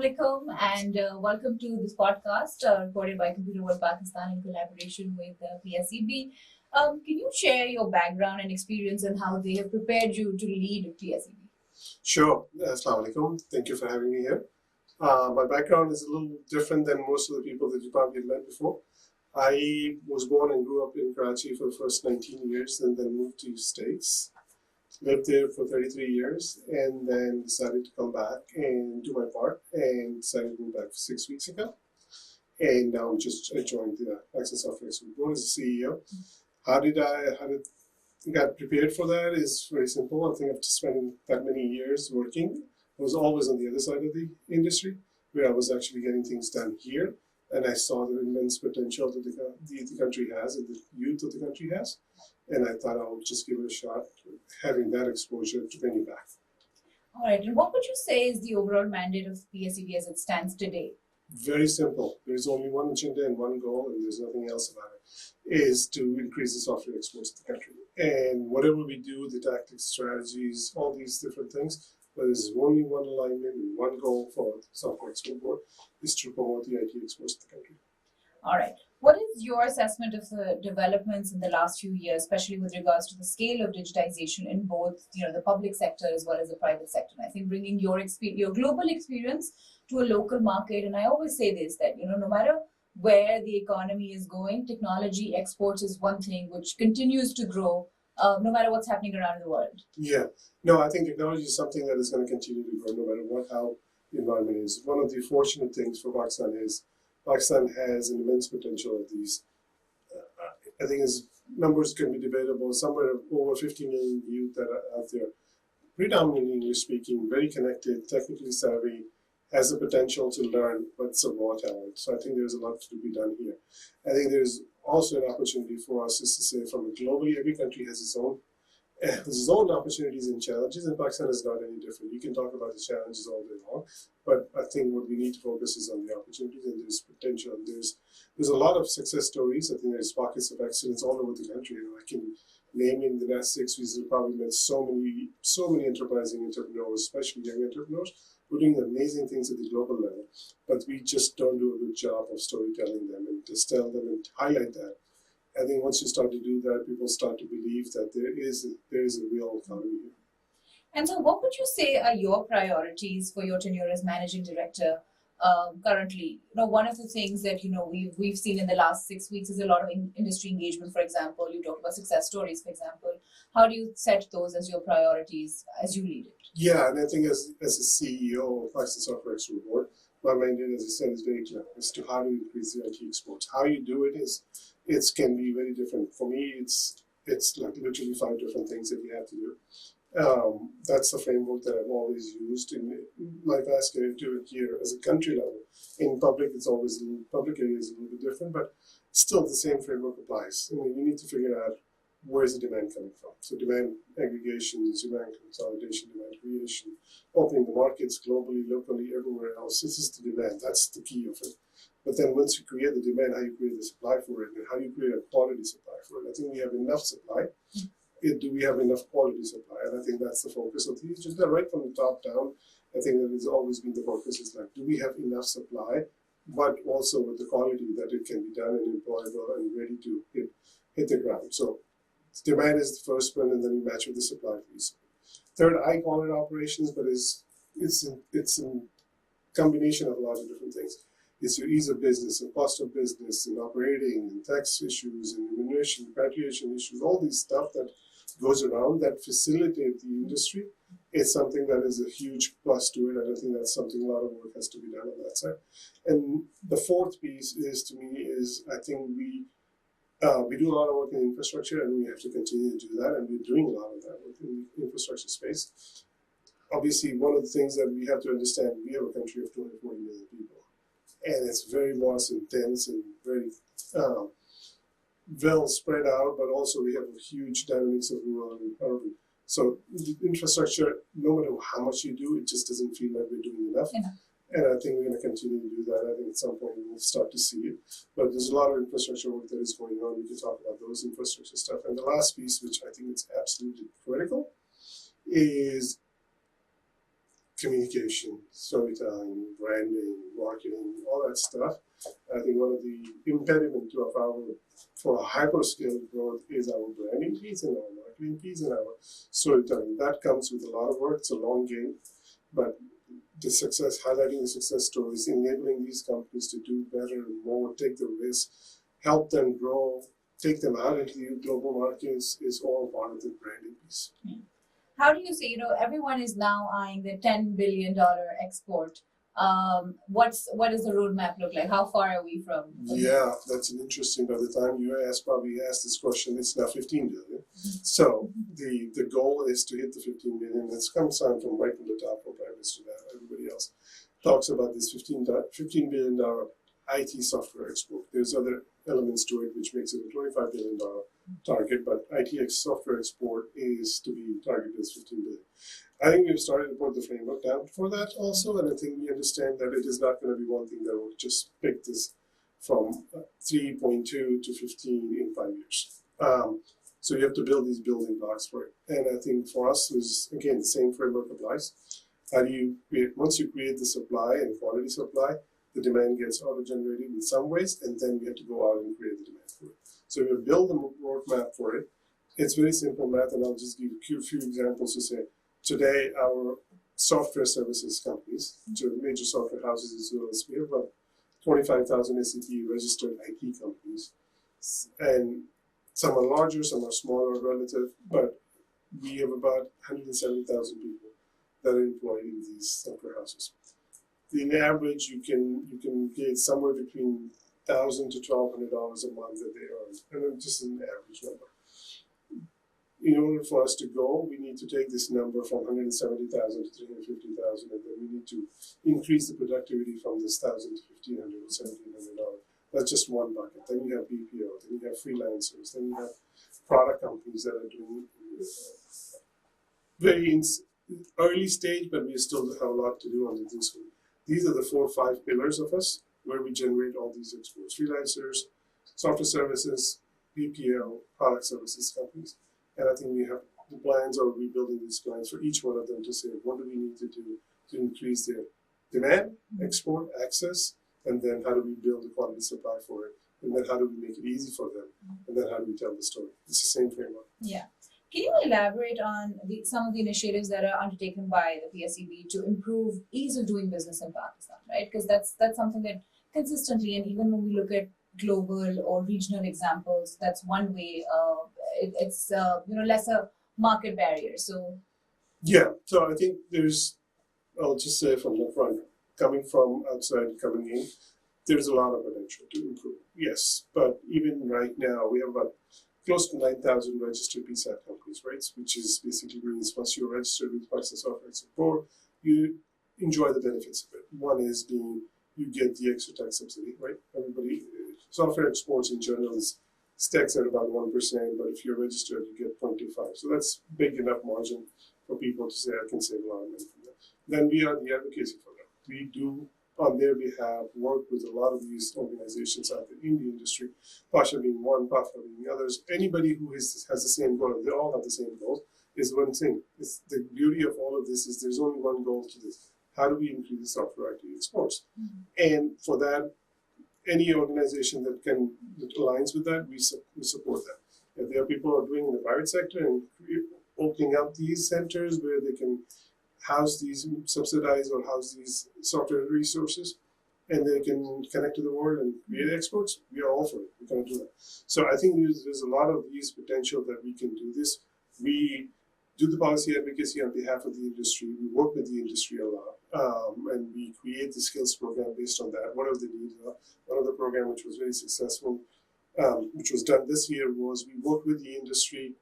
alaikum and welcome to this podcast recorded by Computer World Pakistan in collaboration with PSEB. Can you share your background and experience and how they have prepared you to lead PSEB? Sure. Assalamu alaikum. Thank you for having me here. My background is a little different than most of the people that you probably met before. I was born and grew up in Karachi for the first 19 years and then moved to the States. Lived there for 33 years and then decided to come back and do my part and decided to move back 6 weeks ago. And now I joined the Access Software Board as a CEO. How did I got prepared for that is very simple. I think after spending that many years working, I was always on the other side of the industry where I was actually getting things done here. And I saw the immense potential that the country has and the youth of the country has. And I thought I would just give it a shot, having that exposure to bring it back. All right. And what would you say is the overall mandate of PSEB as it stands today? Very simple. There's only one agenda and one goal, and there's nothing else about it, is to increase the software exports to the country. And whatever we do, the tactics, strategies, all these different things, but there's only one alignment and one goal for the Software Export Board is to promote the IT exports to the country. All right. What is your assessment of the developments in the last few years, especially with regards to the scale of digitization in both, the public sector as well as the private sector? And I think bringing your global experience to a local market, and I always say this, that no matter where the economy is going, technology exports is one thing which continues to grow, no matter what's happening around the world. Yeah. No, I think technology is something that is going to continue to grow no matter how the environment is. One of the fortunate things for Pakistan is Pakistan has an immense potential of these. I think his numbers can be debatable. Somewhere over 50 million youth that are out there, predominantly English speaking, very connected, technically savvy, has the potential to learn, but some raw talent. So I think there's a lot to be done here. I think there's also an opportunity for us, is to say, from globally, every country has its own opportunities and challenges, and Pakistan is not any different. You can talk about the challenges all day long, but I think what we need to focus is on the opportunities, and there's potential. There's a lot of success stories. I think there's pockets of excellence all over the country. I can name in the last 6 weeks, we've probably met so many enterprising entrepreneurs, especially young entrepreneurs, who are doing amazing things at the global level, but we just don't do a good job of storytelling them and just tell them and highlight that. I think once you start to do that, people start to believe that there is a real economy here. And so what would you say are your priorities for your tenure as managing director currently? One of the things that, we've seen in the last 6 weeks is a lot of industry engagement, for example. You talked about success stories, for example. How do you set those as your priorities as you lead it? Yeah, and I think as a CEO of Pakistan Software Export Board, my mandate, as I said, is very clear as to how to increase the IT exports. How you do it can be very different. For me, it's like literally 5 different things that you have to do. That's the framework that I've always used in my past career to do it here as a country level. In public, public area is a little bit different, but still the same framework applies. You need to figure out where's the demand coming from. So demand aggregation, demand consolidation, demand creation, opening the markets globally, locally, everywhere else. This is the demand. That's the key of it. But then once you create the demand, how you create the supply for it, and how you create a quality supply for it. I think we have enough supply. Do we have enough quality supply? And I think that's the focus of these. Just right from the top down, I think that has always been the focus. Is like, do we have enough supply, but also with the quality that it can be done and employable and ready to hit the ground. So demand is the first one, and then you match with the supply piece. Third, I call it operations, but it's a combination of a lot of different things. It's your ease of business and cost of business and operating and tax issues and remuneration, repatriation issues, all these stuff that goes around that facilitate the industry. It's something that is a huge plus to it, and I think that's something a lot of work has to be done on that side. And the fourth piece is I think we do a lot of work in infrastructure, and we have to continue to do that, and we're doing a lot of that work in the infrastructure space. Obviously, one of the things that we have to understand, we have a country of 240 million people, and it's very vast and dense and very well spread out, but also we have a huge dynamics of rural and urban. So the infrastructure, no matter how much you do, it just doesn't feel like we're doing enough. Yeah. And I think we're going to continue to do that. I think at some point we'll start to see it. But there's a lot of infrastructure work that is going on. We can talk about those infrastructure stuff. And the last piece, which I think is absolutely critical, is communication, storytelling, branding, marketing, all that stuff. I think one of the impediment to for a hyperscale growth is our branding piece and our marketing piece and our storytelling. That comes with a lot of work. It's a long game, but the success, highlighting the success stories, enabling these companies to do better and more, take the risk, help them grow, take them out into the global markets is all part of the branding piece. How do you say, everyone is now eyeing the $10 billion export. What does the roadmap look like? How far are we from? Yeah, that's an interesting. By the time you probably asked this question, it's now 15 billion. So the goal is to hit the 15 billion. That's comes down from right from the top from Prime Minister to everybody else talks about this $15 billion IT software export. There's other elements to it which makes it a $25 billion target, but IT software export is to be targeted as 15 billion. I think we've started to put the framework down for that also, and I think we understand that it is not going to be one thing that will just pick this from 3.2 to 15 in 5 years. So you have to build these building blocks for it. And I think for us, is again, the same framework applies. How do you create, once you create the supply and quality supply, the demand gets auto-generated in some ways, and then we have to go out and create the demand for it. So we build a roadmap for it. It's very simple math, and I'll just give you a few examples to say, today our software services companies, to major software houses as well as we have about 25,000 SAP registered IT companies. And some are larger, some are smaller relative, but we have about 170,000 people that are employed in these software houses. In average, you can get somewhere between $1,000 to $1,200 a month that they earn, and then just an average number. In order for us to go, we need to take this number from 170,000 to 350,000, and then we need to increase the productivity from this 1,000 to 1,500 to $1,700. That's just one bucket. Then you have BPO, then you have freelancers, then you have product companies that are doing very early stage, but we still have a lot to do on this one. These are the 4 or 5 pillars of us where we generate all these exports. Freelancers, software services, BPO, product services companies. And I think we have the plans, or rebuilding these plans for each one of them to say, what do we need to do to increase their demand, export, access, and then how do we build a quality supply for it? And then how do we make it easy for them? And then how do we tell the story? It's the same framework. Yeah. Can you elaborate on some of the initiatives that are undertaken by the PSEB to improve ease of doing business in Pakistan, right? Because that's something that consistently, and even when we look at global or regional examples, that's one way. It's lesser market barriers. So yeah, so I think I'll just say from the front, coming from outside, coming in, there's a lot of potential to improve. Yes, but even right now, we have about close to 9,000 registered PSAT companies, right? Which is basically means once you're registered with Pakistan Software Support, you enjoy the benefits of it. One is you get the extra tax subsidy, right? Everybody, software exports in general is taxed at about 1%, but if you're registered, you get 0.25. So that's big enough margin for people to say, I can save a lot of money from that. Then we are the advocacy for them. We do, on their behalf, work with a lot of these organizations out there in the industry, Pasha being one, Pafa being others. Anybody who has the same goal, they all have the same goal, is one thing. It's the beauty of all of this is there's only one goal to this. How do we increase the software IT exports? Mm-hmm. And for that, any organization that aligns with that, we support that. If there are people who are doing in the private sector and opening up these centers where they can house these, subsidize or house these software resources, and they can connect to the world and create exports, we are all for it. We're going to do that. So I think there's a lot of these potential that we can do this. We do the policy advocacy on behalf of the industry. We work with the industry a lot, and we create the skills program based on that. What are the needs? One of the program which was very successful, which was done this year, was we worked with the industry,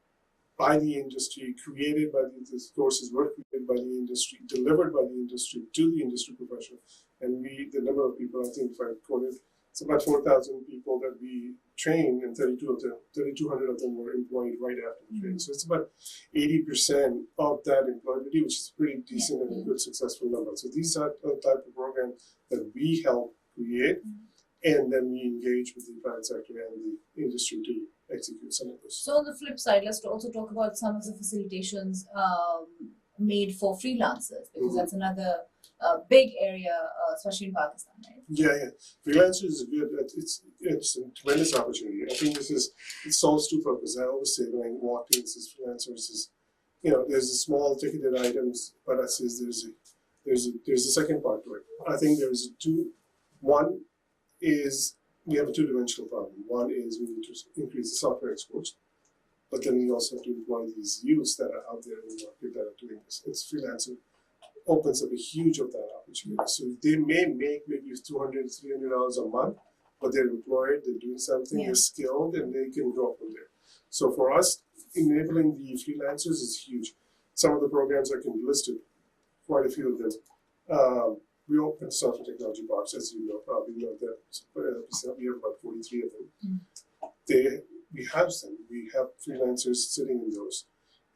by the industry, created by the courses were created by the industry, delivered by the industry to the industry professional. And the number of people, I think if I quoted, it's about 4,000 people that we trained, and 3,200 of them were employed right after the training. So it's about 80% of that employability, which is pretty decent and a good successful number. So these are the type of programs that we help create, and then we engage with the private sector and the industry to execute some of those. So on the flip side, let's also talk about some of the facilitations Mm-hmm. made for freelancers? Because that's another big area, especially in Pakistan, right? Yeah. Freelancers is good. It's a tremendous opportunity. I think it solves two purposes. I always say when I walk in, this is freelancers is, there's a small ticketed items, but I says there's a second part to it. I think there's two. One is we have a two-dimensional problem. One is we need to increase the software exports, but then we also have to employ these youths that are out there in the market that are doing this. It's freelancer opens up a huge of that opportunity. So they may make maybe $200, $300 a month, but they're employed, they're doing something, they're skilled, and they can grow from there. So for us, enabling the freelancers is huge. Some of the programs I can be listed, quite a few of them. We open software technology parks, as you know, probably know that. We have about 43 of them. We house them. We have freelancers sitting in those,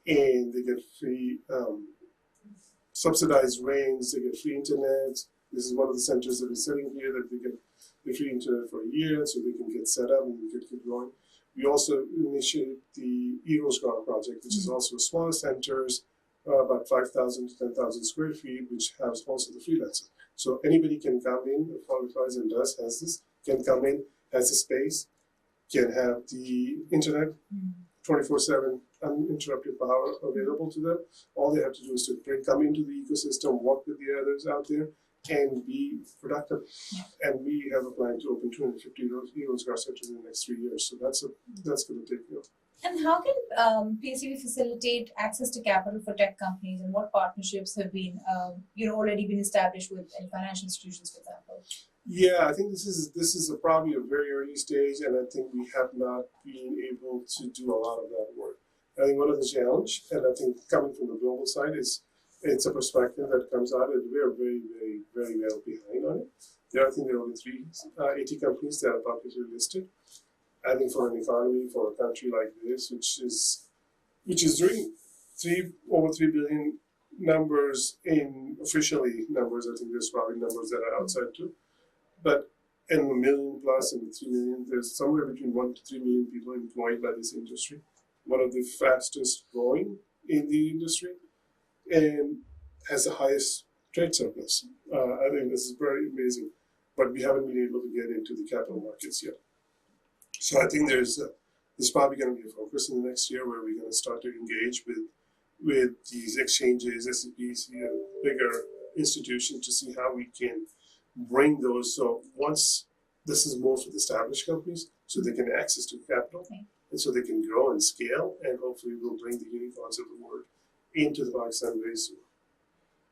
and they get free subsidized range, they get free internet. This is one of the centers that is sitting here that they get the free internet for a year so they can get set up and get going. We also initiated the Euroscar project, which is also a smaller centers, about 5,000 to 10,000 square feet, which has also the freelancers. So anybody can come in, who qualifies and has this, can come in, has a space, can have the internet 24/7 uninterrupted power available to them. All they have to do is to come into the ecosystem, work with the others out there, and be productive. And we have a plan to open 250 Euroscar centers in the next 3 years. So that's going to take And how can PSEB facilitate access to capital for tech companies, and what partnerships have been already been established with any financial institutions, for example? Yeah, I think this is probably a very early stage, and I think we have not been able to do a lot of that work. I think one of the challenge, and I think coming from the global side, is it's a perspective that comes out, and we're very, very, very well behind on it. I think there are only 80 companies that are publicly listed. I think for an economy, for a country like this, which is doing over 3 billion numbers in officially numbers, I think there's probably numbers that are outside too. But in a million plus and 3 million, there's somewhere between 1 to 3 million people employed by this industry. One of the fastest growing in the industry, and has the highest trade surplus. I think this is very amazing, but we haven't been able to get into the capital markets yet. So I think there's probably going to be a focus in the next year where we're going to start to engage with these exchanges, SEPs, bigger institutions, to see how we can bring those. So once this is more for the established companies, so they can access to capital, and so they can grow and scale, and hopefully we'll bring the unicorns of the world into the Pakistan very soon.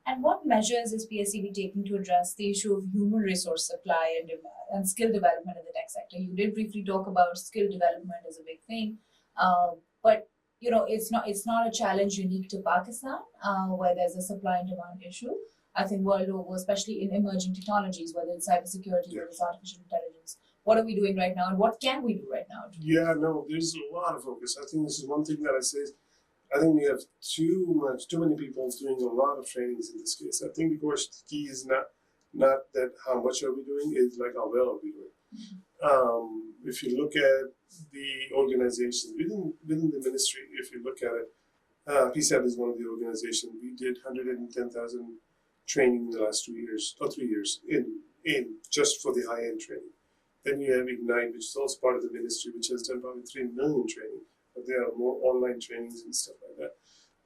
And what measures is PSEB taking to address the issue of human resource supply and skill development in the tech sector? You did briefly talk about skill development as a big thing, but it's not a challenge unique to Pakistan, where there's a supply and demand issue. I think world over, especially in emerging technologies, whether it's cybersecurity, whether it's artificial intelligence. What are we doing right now, and what can we do right now? There's a lot of focus. I think this is one thing that I say. I think we have too many people doing a lot of trainings in this case. I think, of course, the key is not that how much are we doing, it's like how well are we doing. If you look at the organization within the ministry, if you look at it, PSEB is one of the organizations. We did 110,000 training in the last 2 years or 3 years in just for the high-end training. Then you have Ignite, which is also part of the ministry, which has done probably 3 million training. But there are more online trainings and stuff like that.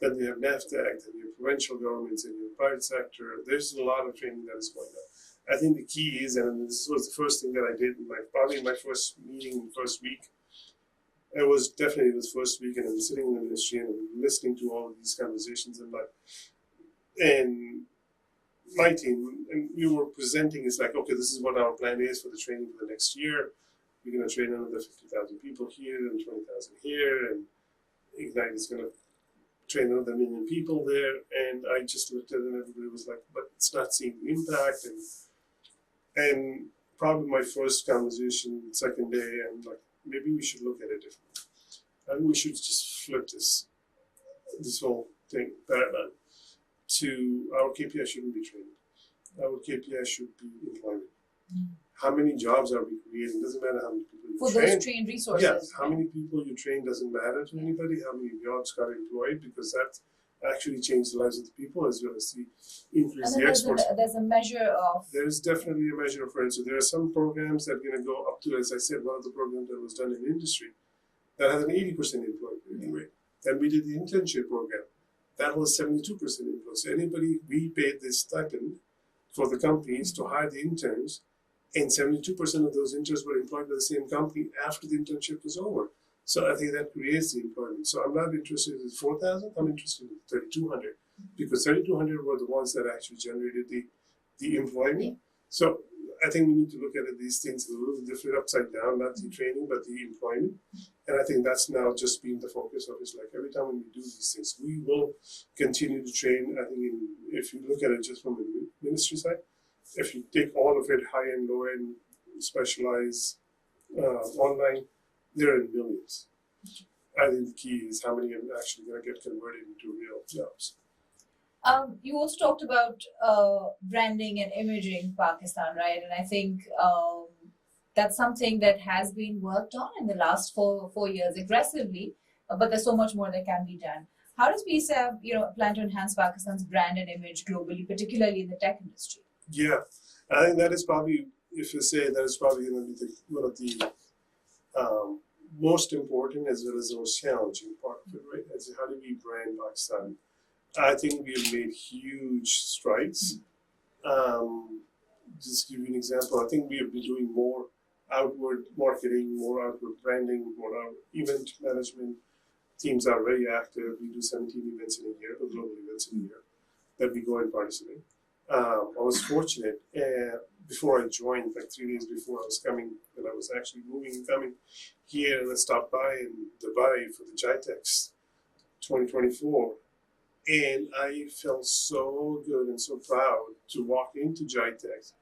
Then you have NAFTA, then you have provincial governments, and you have private sector. There's a lot of training that is going on. I think the key is, and this was the first thing that I did in my first meeting, first week. It was definitely the first week, and I'm sitting in the ministry and I'm listening to all of these conversations, and my team, and we were presenting, it's like, okay, this is what our plan is for the training for the next year. We're going to train another 50,000 people here and 20,000 here, and Ignite is going to train another 1 million people there. And I just looked at it and everybody was like, but it's not seeing the impact. And probably my first conversation, second day, I'm like, maybe we should look at it differently. I think we should just flip this whole thing, paradigm, to our KPI shouldn't be training. Our KPI should be employment. How many jobs are we creating? Doesn't matter how many people you train. For those trained resources. Yes, how many people you train doesn't matter to anybody. How many jobs got employed, because actually change the lives of the people as well as the increase And the then exports. there's a measure of. There is definitely a measure of it. So there are some programs that are going to go up to, as I said, one of the programs that was done in industry that has an 80% employment rate. Then we did the internship program. That was 72% employment. So anybody, we paid this stipend for the companies to hire the interns, and 72% of those interns were employed by the same company after the internship was over. So I think that creates the employment. So I'm not interested in 4,000, I'm interested in 3,200 because 3,200 were the ones that actually generated the employment. Yeah. So I think we need to look at these things a little different, upside down, not the training, but the employment. And I think that's now just been the focus of it. Like every time when we do these things, we will continue to train. I think if you look at it just from the ministry side, if you take all of it, high end, low end, specialized, online, they're in millions. I think the key is how many are actually going to get converted into real jobs. You also talked about branding and imaging Pakistan, right? And I think that's something that has been worked on in the last four years aggressively, but there's so much more that can be done. How does PSEB, plan to enhance Pakistan's brand and image globally, particularly in the tech industry? Yeah, I think that is probably, if you say that is probably going to be one of the most important as well as the most challenging part of it, right? As how do we brand Pakistan? I think we have made huge strides. Just to give you an example, I think we have been doing more outward marketing, more outward branding, more event management. Teams are very active. We do 17 events in a year, or global events in a year, that we go and participate. I was fortunate, before I joined, like 3 days before I was coming, when I was actually moving and coming here, and I stopped by in Dubai for the GITEX 2024. And I felt so good and so proud to walk into GITEX.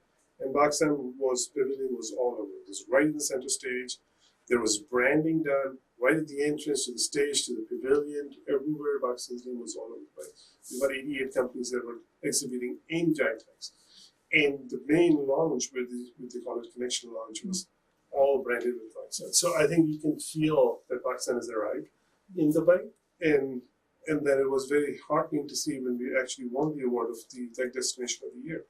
And Pakistan pavilion was all over. It was right in the center stage. There was branding done right at the entrance to the stage, to the pavilion, to everywhere. Pakistan's name was all over the place. There were 88 companies that were exhibiting in GITEX. And the main launch, where they call it Connection Launch, was all branded with Pakistan. So I think you can feel that Pakistan has arrived in Dubai. And then it was very heartening to see when we actually won the award of the Tech Destination of the Year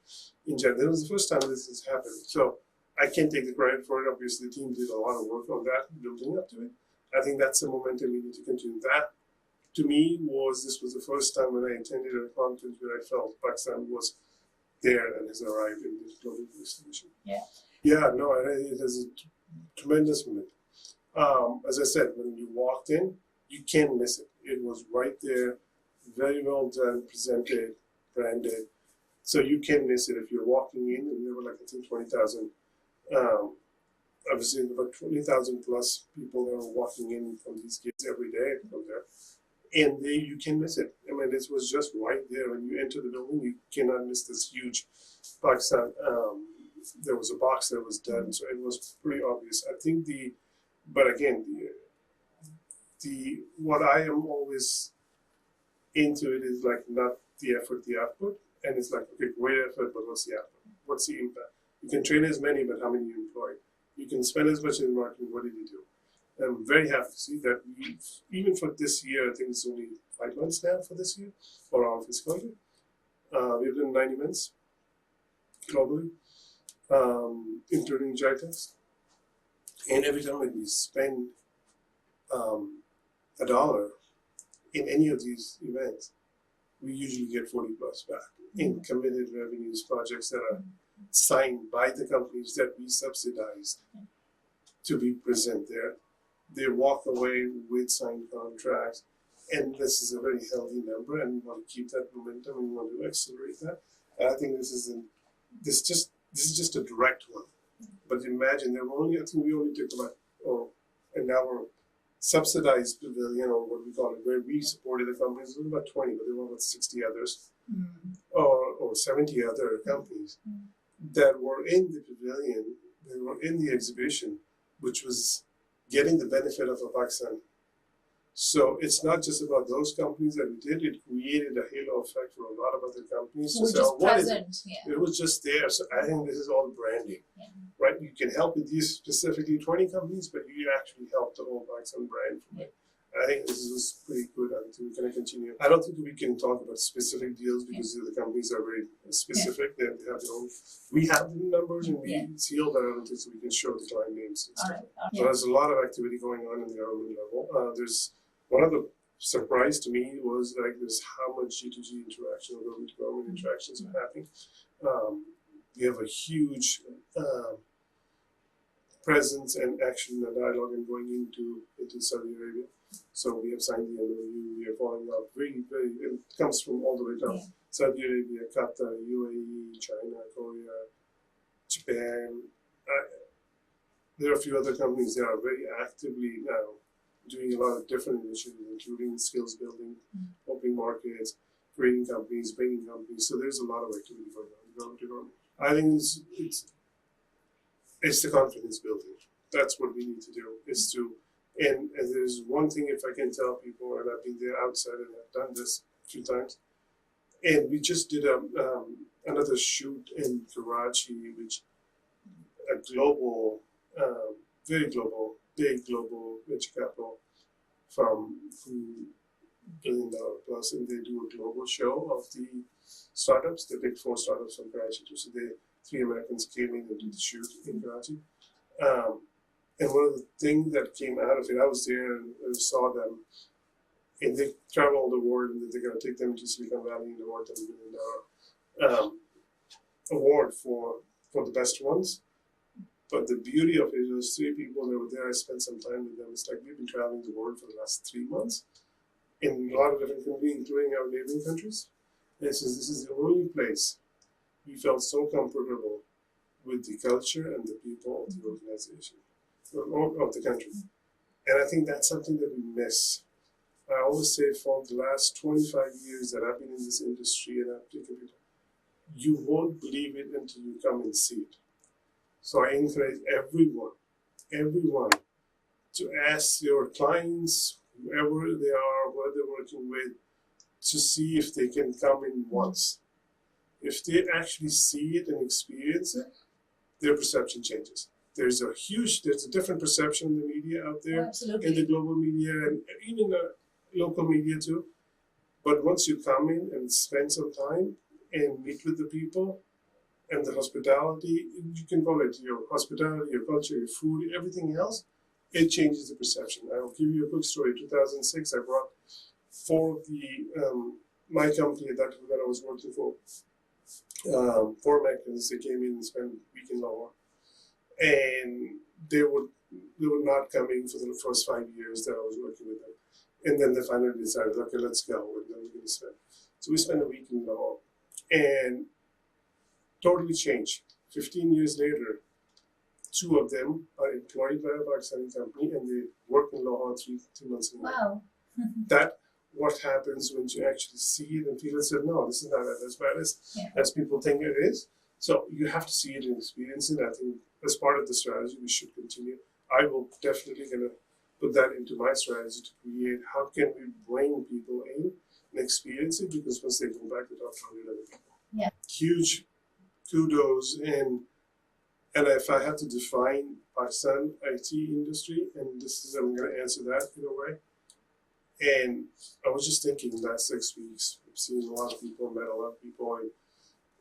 in Japan. That was the first time this has happened. So I can't take the credit for it. Obviously, the team did a lot of work on that, building up to it. I think that's the momentum we need to continue. That, to me, this was the first time when I attended a conference where I felt Pakistan was there and has arrived in this global destination. Yeah. Yeah, no, it has a tremendous momentum. As I said, when you walked in, you can't miss it. It was right there, very well done, presented, branded. So you can't miss it if you're walking in, and there were like, I think, 20,000. Obviously, about 20,000 plus people that were walking in from these gates every day from there. And you can't miss it. I mean, it was just right there. When you enter the building, you cannot miss this huge Pakistan. There was a box that was done, so it was pretty obvious. I think but again, what I am always into it is like not the effort, the output. And it's like, okay, great effort, but what's the output? What's the impact? You can train as many, but how many you employ? You can spend as much in marketing, what did you do? I'm very happy to see that even for this year, I think it's only 5 months now for this year, for our fiscal year. We've done 9 events globally, including GITEX. And every time we spend $1 in any of these events, we usually get 40 plus back in committed revenues, projects that are signed by the companies that we subsidize to be present there. They walk away with signed contracts, and this is a very healthy number, and we want to keep that momentum, and we want to accelerate that. And I think this is just a direct one. But imagine I think we only took about an hour subsidized pavilion, or what we call it, where we supported the companies. There were about 20, but there were about 60 others, or 70 other companies that were in the pavilion, they were in the exhibition, which was getting the benefit of a Pakistan. So it's not just about those companies that we did, it created a halo effect for a lot of other companies. Who were just present. Yeah. It was just there. So I think this is all branding, right? You can help with these specifically 20 companies, but you actually help the whole Pakistan brand from it. I think this is pretty good. I think we're going to continue. I don't think we can talk about specific deals because the companies are very specific. They have their own. We have the numbers and we seal that, I don't think so we can show the client names and stuff. So there's a lot of activity going on in the government level. There's one of the surprise to me was like this how much G2G interaction or government to government interactions are happening. We have a huge presence and action and dialogue and going into Saudi Arabia. So we have signed the MOU, we are following up very, it comes from all the way down. Saudi Arabia, Qatar, UAE, China, Korea, Japan. There are a few other companies that are very actively now doing a lot of different initiatives, including skills building, opening markets, creating companies, bringing companies. So there's a lot of activity going on. I think it's the confidence building. That's what we need to do, is to, and there's one thing if I can tell people, and I've been there outside and I've done this a few times, and we just did another shoot in Karachi, which a global, very global, big global venture capital from $2 billion plus, and they do a global show of the startups, the big 4 startups from Karachi too. So 3 Americans came in and did the shoot in Karachi. And one of the things that came out of it, I was there and saw them, and they travel the world, and they're going to take them to Silicon Valley and award them $1 million award for the best ones. But the beauty of it was 3 people that were there. I spent some time with them. It's like we've been traveling the world for the last 3 months in a lot of different countries, including our neighboring countries. And it says this is the only place we felt so comfortable with the culture and the people of the organization, of the country. And I think that's something that we miss. I always say for the last 25 years that I've been in this industry and I've taken people, you won't believe it until you come and see it. So I encourage everyone to ask your clients, whoever they are, who they're working with, to see if they can come in once. If they actually see it and experience it, their perception changes. There's a different perception in the media out there, in the global media, and even the local media too. But once you come in and spend some time and meet with the people, and the hospitality, you can call it your hospitality, your culture, your food, everything else, it changes the perception. I will give you a quick story. 2006, I brought 4 of my company at that time that I was working for, 4 Americans. They came in and spent a week in Lahore, and they were not coming for the first 5 years that I was working with them. And then they finally decided, okay, let's go, and then we're going to spend. So we spent a week in Lahore, and totally changed. 15 years later, 2 of them are employed by a Pakistani company, and they work in Lahore 3 months a year. Wow. That what happens when you actually see it and feel it. So no, this is not as bad as people think it is. So you have to see it and experience it. I think as part of the strategy, we should continue. I will definitely gonna put that into my strategy to create how can we bring people in and experience it, because once they go back, they talk to 100 other people. Yeah. Huge kudos, and if I had to define Pakistan IT industry, and this is, I'm going to answer that in a way. And I was just thinking last 6 weeks, I've seen a lot of people, met a lot of people, and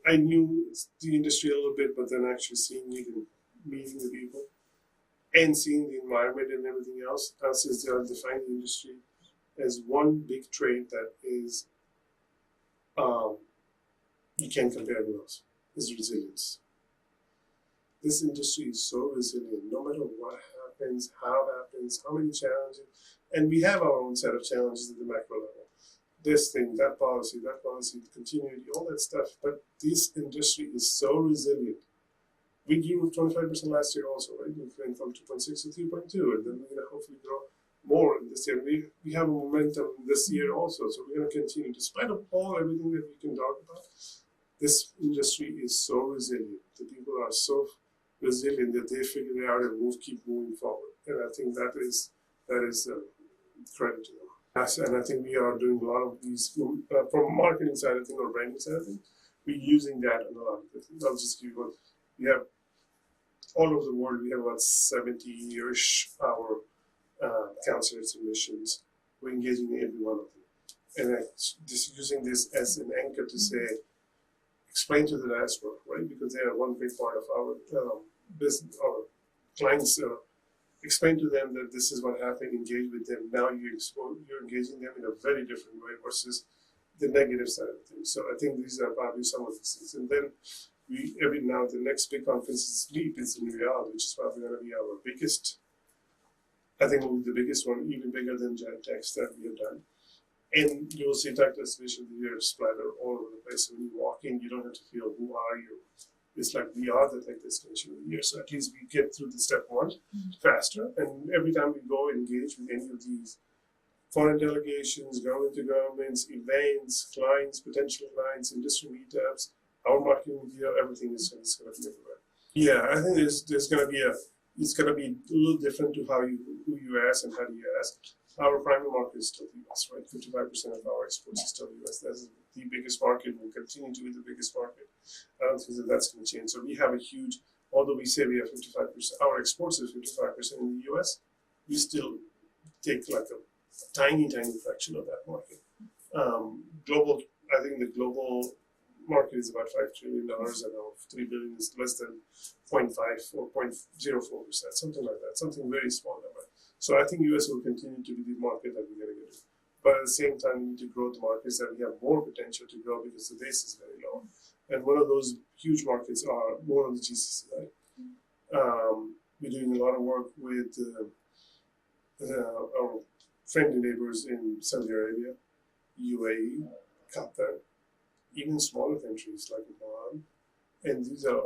I knew the industry a little bit, but then actually seeing it and meeting the people and seeing the environment and everything else, I'll define the industry as one big trait that is you can't compare with us, is resilience. This industry is so resilient, no matter what happens, how many challenges, and we have our own set of challenges at the macro level. This thing, that policy, the continuity, all that stuff, but this industry is so resilient. We grew 25% last year also, right? We went from 2.6 to 3.2, and then we're going to hopefully grow more this year. We have a momentum this year also, so we're going to continue. Despite of everything that we can talk about, this industry is so resilient. The people are so resilient that they figure it out and keep moving forward. And I think that is credit to them. Yes, and I think we are doing a lot of these from marketing side of things or branding side of things. We're using that in a lot of things. I'll just give you one. We have all over the world. We have about 70-ish our council submissions we're engaging every one of them. And just using this as an anchor to say, explain to the diaspora, right? Because they are one big part of our business, our clients. Explain to them that this is what happened, engage with them. Now you're engaging them in a very different way versus the negative side of things. So I think these are probably some of these things. And then the next big conference is LEAP, it's in Riyadh, which is probably going to be our biggest, I think will be the biggest one, even bigger than GenTechs that we have done. And you will see tech destination of the year splatter all over the place. So when you walk in, you don't have to feel, who are you? It's like we are the tech destination of the year. So at least we get through the step one faster. And every time we go engage with any of these foreign delegations, government to governments, events, clients, potential clients, industry meetups, our marketing media, everything is going to be everywhere. Yeah, I think there's going to be it's going to be a little different to who you ask and how do you ask. Our primary market is still the US, right? 55% of our exports is still the US. That's the biggest market, will continue to be the biggest market. I don't think that's going to change. So we have a huge, although we say we have 55%, our exports is 55% in the US, we still take like a tiny fraction of that market. I think the global market is about $5 trillion, and our $3 billion is less than 0.5 or 0.04%, something like that, something very small number. So I think US will continue to be the market that we're going to get to. But at the same time, we need to grow the markets that we have more potential to grow because the base is very low. And one of those huge markets are more on the GCC side. We're doing a lot of work with our friendly neighbors in Saudi Arabia, UAE, Qatar, even smaller countries like Oman. And these are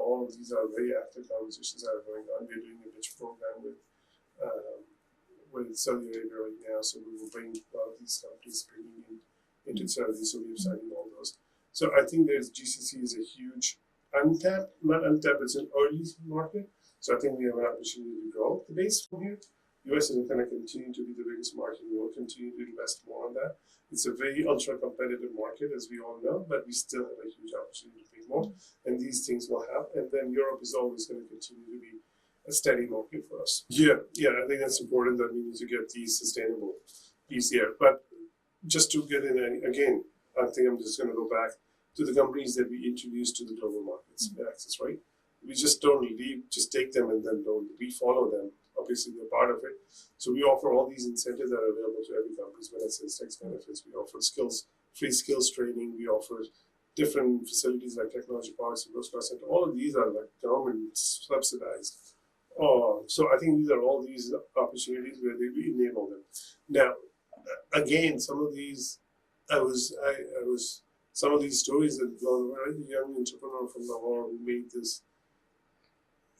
very active conversations that are going on. We're doing a pitch program with Saudi Arabia right now, so we will bring a lot of these companies into Saudi, so we are signing all those. So I think GCC is a huge not untapped, it's an early market. So I think we have an opportunity to grow the base from here. US is going to continue to be the biggest market. We will continue to invest more on that. It's a very ultra competitive market, as we all know, but we still have a huge opportunity to bring more. And these things will happen. And then Europe is always going to continue to be a steady market for us. Yeah, I think that's important that we need to get these sustainable piece here. But just to get in, again, I think I'm just going to go back to the companies that we introduced to the global markets access, right? We just don't just take them and then we follow them. Obviously, they're part of it. So we offer all these incentives that are available to every company, benefits, tax benefits. We offer free skills training. We offer different facilities like technology parks and those center. All of these are like government subsidized. So I think these are all these opportunities where we enable them. Now, again, some of these stories that blown away. The young entrepreneur from Lahore who made this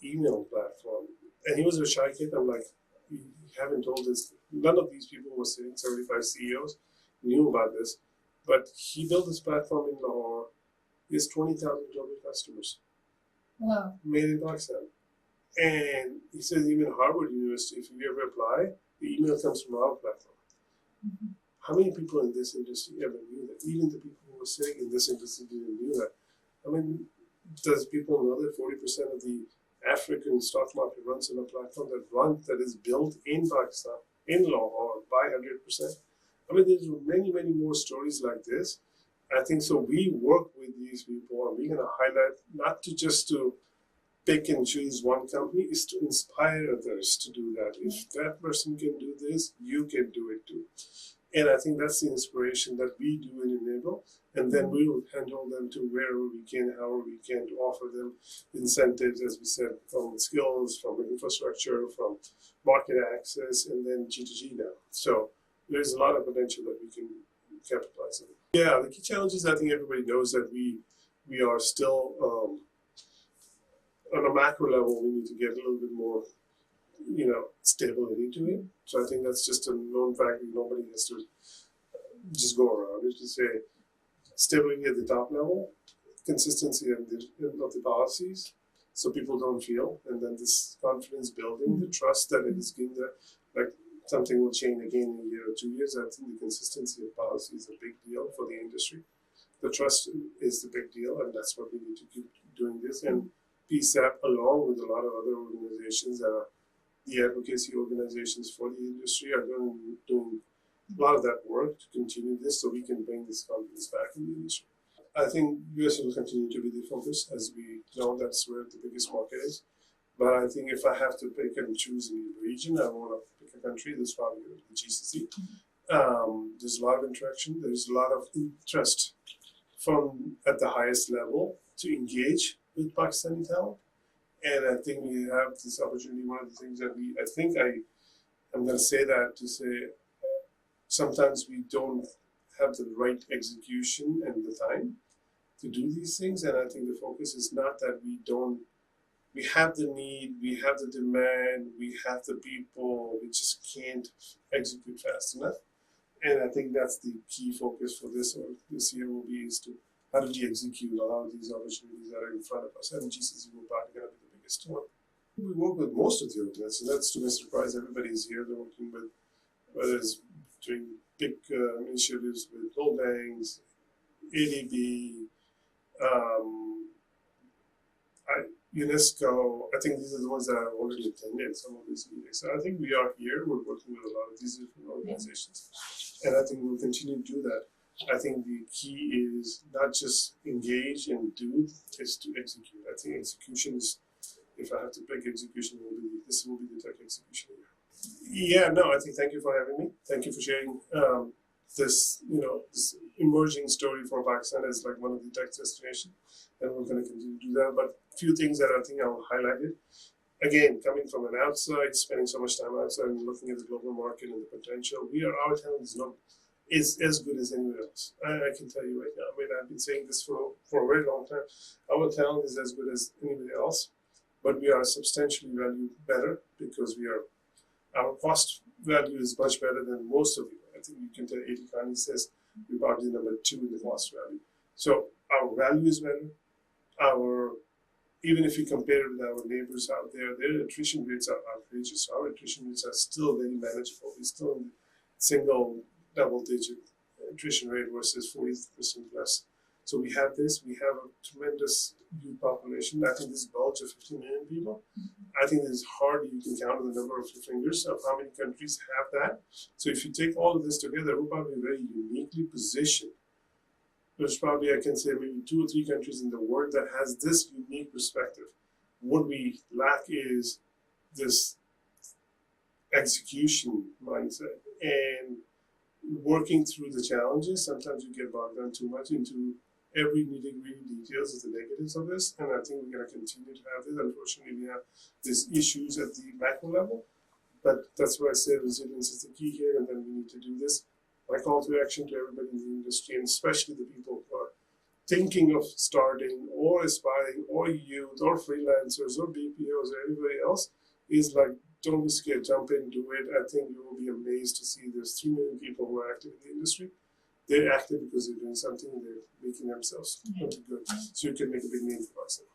email platform, and he was a shy kid. I'm like, you haven't told this. None of these people were sitting. 75 CEOs knew about this, but he built this platform in Lahore. He has 20,000 global customers. Wow. Made in Pakistan. And he says even Harvard University, if you ever apply, the email comes from our platform. Mm-hmm. How many people in this industry ever knew that? Even the people who were sitting in this industry didn't know that. I mean, does people know that 40% of the African stock market runs on a platform that is built in Pakistan, in Lahore, by 100%? I mean, there's many more stories like this. I think so. We work with these people, and we're going to highlight not just to pick and choose one company, is to inspire others to do that. If that person can do this, you can do it too. And I think that's the inspiration that we do and enable. And then we will handle them to wherever we can, however we can, to offer them incentives, as we said, from skills, from infrastructure, from market access, and then G2G now. So there's a lot of potential that we can capitalize on. Yeah, the key challenges, I think everybody knows that we are still, on a macro level, we need to get a little bit more stability to it. So I think that's just a known fact. Nobody has to just go around it to say stability at the top level, consistency of the policies, so people don't feel, and then this confidence building, the trust that it is given that like something will change again in a year or 2 years. I think the consistency of policy is a big deal for the industry. The trust is the big deal, and that's what we need to keep doing this. And PSEB, along with a lot of other organizations that are the advocacy organizations for the industry, are doing a lot of that work to continue this so we can bring this confidence back in the industry. I think US will continue to be the focus, as we know that's where the biggest market is. But I think if I have to pick and choose a region, I want to pick a country, that's probably the GCC. There's a lot of interaction, there's a lot of interest from at the highest level to engage with Pakistani talent. And I think we have this opportunity. One of the things that I'm going to say that to say sometimes we don't have the right execution and the time to do these things. And I think the focus is not that we have the need, we have the demand, we have the people, we just can't execute fast enough. And I think that's the key focus for this year will be is to how do we execute a lot of these opportunities that are in front of us. And GCC will probably going to be the biggest one. We work with most of the organizations, and that's to my surprise. Everybody's here. They're working with, whether it's doing big initiatives with gold banks, ADB, UNESCO. I think these are the ones that have already attended some of these meetings. So I think we are here. We're working with a lot of these different organizations, and I think we'll continue to do that. I think the key is not just engage and do, it's to execute. I think execution is, if I have to pick execution, this will be the tech execution year. Yeah, no, I think thank you for having me. Thank you for sharing this emerging story for Pakistan as like one of the tech destinations, and we're going to continue to do that. But a few things that I think I'll highlight it. Again, coming from an outside, spending so much time outside and looking at the global market and the potential, our talent is as good as anyone else. I can tell you right now. I mean, I've been saying this for a very long time. Our talent is as good as anybody else, but we are substantially valued better because our cost value is much better than most of you. I think you can tell 80 Khani says we're probably number 2 in the cost value. So our value is better. Even if you compare it with our neighbors out there, their attrition rates are outrageous. Our attrition rates are still very manageable. We're still in single double-digit attrition rate versus 40% plus. So we have this. We have a tremendous youth population. I think this bulge of 50 million people. I think it's hard. You can count on the number of your fingers of how many countries have that. So if you take all of this together, we're probably very uniquely positioned. There's probably, I can say, maybe 2 or 3 countries in the world that has this unique perspective. What we lack is this execution mindset and working through the challenges. Sometimes you get bogged down too much into every nitty-gritty details of the negatives of this, and I think we're going to continue to have this. Unfortunately, we have these issues at the macro level, but that's why I say resilience is the key here, and then we need to do this. My call to action to everybody in the industry, and especially the people who are thinking of starting or aspiring or youth or freelancers or BPOs or everybody else, is like, don't be scared, jump in, do it. I think you will be amazed to see there's 3 million people who are active in the industry. They're active because they're doing something and they're making themselves look good. So you can make a big name for yourself.